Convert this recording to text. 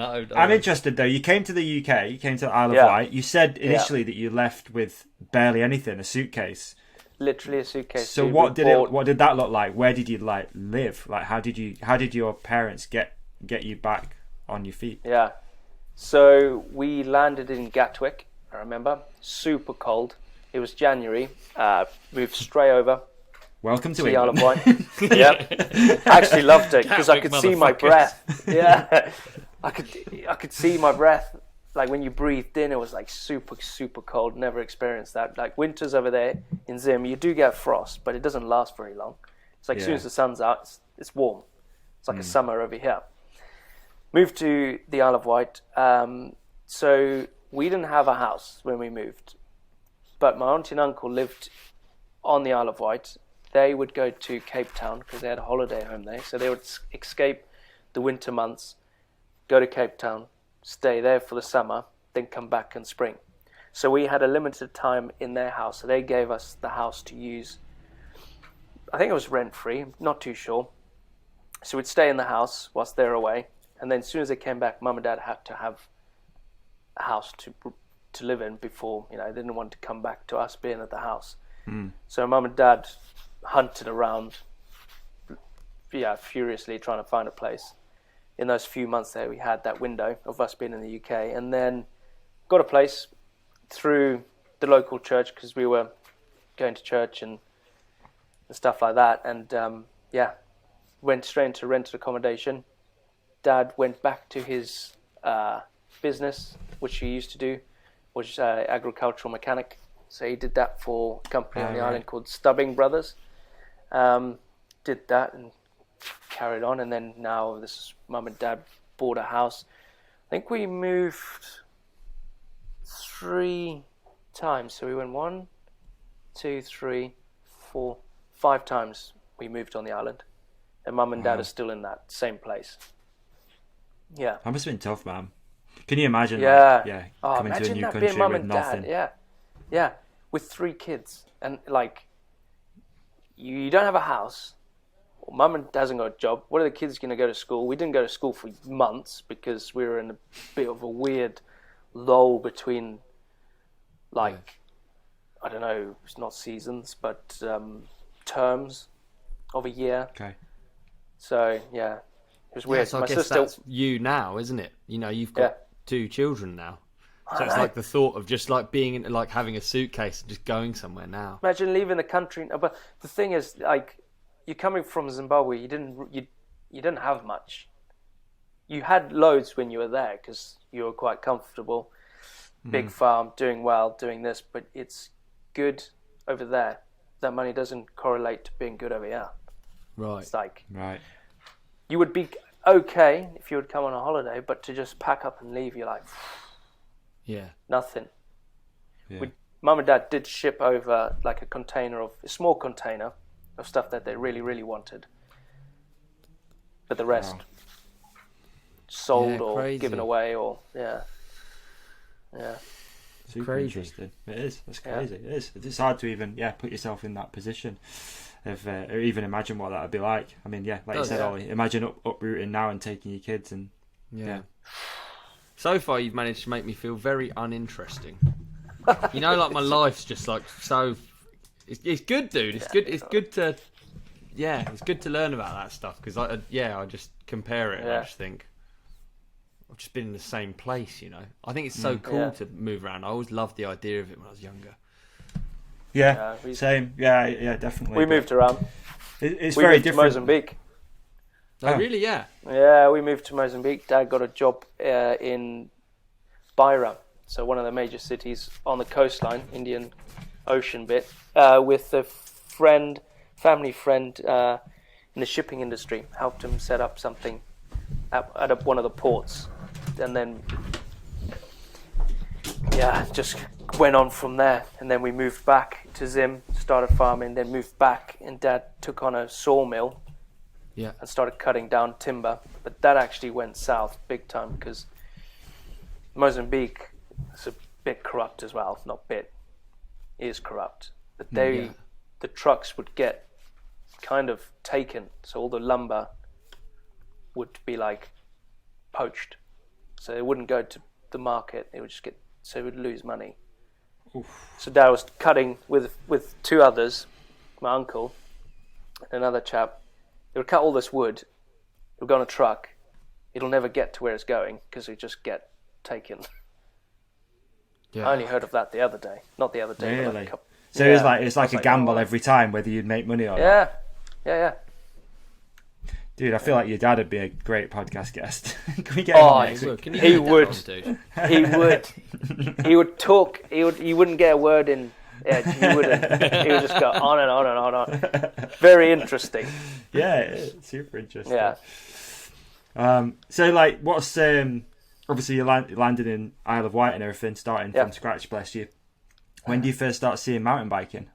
No, I'm no. interested though. You came to the UK, you came to the Isle of Yeah, Wight. You said yeah. initially that you left with barely anything, a suitcase. Literally a suitcase. So We bought. what did that look like? Where did you like live? Like how did your parents get you back on your feet? Yeah. So we landed in Gatwick. I remember, super cold. It was January. Moved straight over Welcome to to the Isle of England. Wight. Yep. I actually loved it because I Gatwick could see my motherfuckers. breath. Yeah. I could see my breath. Like when you breathed in, it was like super, super cold. Never experienced that. Like winters over there in Zim, you do get frost, but it doesn't last very long. It's like as soon Yeah. as the sun's out, it's warm. It's like a summer over here. Moved to the Isle of Wight. So we didn't have a house when we moved, but my auntie and uncle lived on the Isle of Wight. They would go to Cape Town because they had a holiday home there. So they would escape the winter months, go to Cape Town, stay there for the summer, then come back in spring. So we had a limited time in their house. So they gave us the house to use. I think it was rent-free, not too sure. So we'd stay in the house whilst they're away. And then as soon as they came back, Mum and Dad had to have a house to live in before, they didn't want to come back to us being at the house. So Mum and Dad hunted around, furiously trying to find a place. In those few months there, we had that window of us being in the UK, and then got a place through the local church because we were going to church and stuff like that. And went straight into rented accommodation. Dad went back to his business, which he used to do, which is agricultural mechanic. So he did that for a company on the island called Stubbing Brothers. Did that and carried on, and then now this is Mum and Dad bought a house. I think we moved 3 times. So we went 1, 2, 3, 4, 5 times we moved on the island, and Mum and Dad are still in that same place. Yeah. That must have been tough, man. Can you imagine? Yeah. Coming to a Imagine new that country being Mum with and nothing. Dad. Yeah, with 3 kids, and like you don't have a house. Mum and Dad hasn't got a job. What are the kids going to go to school? We didn't go to school for months because we were in a bit of a weird lull between, I don't know, it's not seasons, but terms of a year. Okay. So, yeah, it was weird. So I My guess sister, that's you now, isn't it? You've got 2 children now. So it's like the thought of just like being in, like having a suitcase and just going somewhere now. imagine leaving the country. But the thing is, like, you're coming from Zimbabwe. You didn't have much. You had loads when you were there because you were quite comfortable. Big farm, doing well, doing this, but it's good over there. That money doesn't correlate to being good over here. Right. It's like Right. you would be okay if you would come on a holiday, but to just pack up and leave, you're like Yeah. nothing. Yeah. Mum and Dad did ship over like a small container of stuff that they really, really wanted, but the rest sold or crazy. given away or Super Crazy. interesting. It is. That's crazy. It is. It's hard to even put yourself in that position of or even imagine what that would be like. I mean, like you said, Ollie, imagine uprooting now and taking your kids and Yeah. So far, you've managed to make me feel very uninteresting. Like my life's just like so. It's good, dude. It's good. It's good to. Yeah, it's good to learn about that stuff because I just compare it and I just think I've just been in the same place. I think it's so cool to move around. I always loved the idea of it when I was younger. Same. Yeah, definitely. we moved around. It's We very moved to different. Mozambique. Oh, really? Yeah. Yeah, we moved to Mozambique. Dad got a job in Beira, so one of the major cities on the coastline, Indian Ocean bit, with a family friend in the shipping industry. Helped him set up something at one of the ports, and then just went on from there. And then we moved back to Zim, started farming, then moved back, and Dad took on a sawmill. Yeah. And started cutting down timber, but that actually went south big time because Mozambique is a bit corrupt as well. Not bit, is corrupt. But the trucks would get kind of taken, so all the lumber would be like poached so it wouldn't go to the market. It would just get, so it would lose money. Oof. So Dad was cutting with two others, my uncle and another chap. They would cut all this wood. It would go on a truck. It'll never get to where it's going because it just get taken. Yeah. I only heard of that the other day. Not the other day. But like Really? a couple, So yeah. it's like a gamble every time whether you'd make money or not. Yeah, yeah. Dude, I feel like your dad would be a great podcast guest. Can we get him on next week? Can you He get that would. on, dude? He would. He would talk. He wouldn't get a word in. Yeah, he wouldn't. He would just go on and on and on and on. Very interesting. Yeah, it's super interesting. Yeah. So like, what's obviously you landed in Isle of Wight and everything, starting from scratch. Bless you. When do you first start seeing mountain biking?